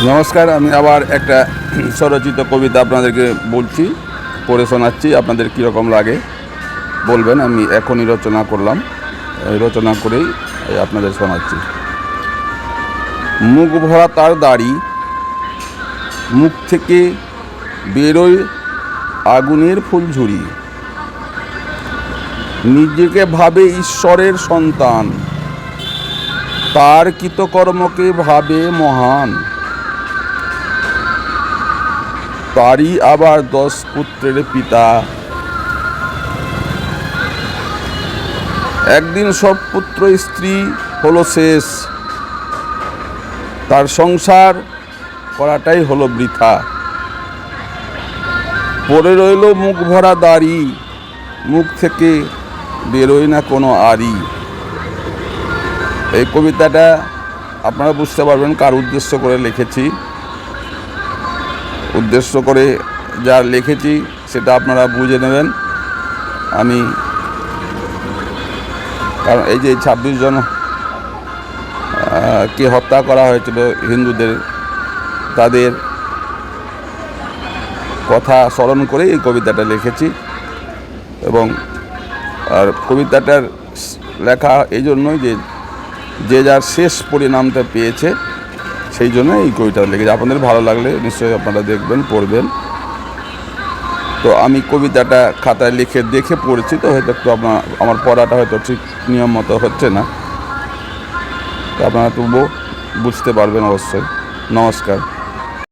নমস্কার, আমি আবার একটা স্বরচিত কবিতা আপনাদেরকে বলছি, পড়ে শোনাচ্ছি। আপনাদের কীরকম লাগে বলবেন। আমি এখনই রচনা করলাম, রচনা করেই আপনাদের শোনাচ্ছি। মুখ ভরা তার দাড়ি, মুখ থেকে বেরোয় আগুনের ফুলঝুরি। নিজেকে ভাবে ঈশ্বরের সন্তান, তার কৃতকর্মকে ভাবে মহান। তারই আবার 10 পুত্রের পিতা। একদিন সব পুত্র স্ত্রী হলো শেষ, তার সংসার করাটাই হলো বৃথা। পড়ে রইল মুখ ভরা দাড়ি, মুখ থেকে বেরোয় না কোনো আড়ি। এই কবিতাটা আপনারা বুঝতে পারবেন কার উদ্দেশ্য করে লিখেছি। উদ্দেশ্য করে যা লিখেছি সেটা আপনারা বুঝে নেবেন। আমি কারণ এই যে 26 জন কে হত্যা করা হয়েছিল হিন্দুদের, তাদের কথা স্মরণ করে এই কবিতাটা লিখেছি। এবং আর কবিতাটার লেখা এই জন্যই যে যার শেষ পরিণামটা পেয়েছে, সেই জন্য এই কবিতাটা লিখেছি। আপনাদের ভালো লাগলে নিশ্চয়ই আপনারা দেখবেন, পড়বেন। তো আমি কবিতাটা খাতায় লিখে দেখে পড়েছি, তো হয়তো একটু আমার পড়াটা হয়তো ঠিক নিয়ম মতো হচ্ছে না, তো আপনারা তবুও বুঝতে পারবেন অবশ্যই। নমস্কার।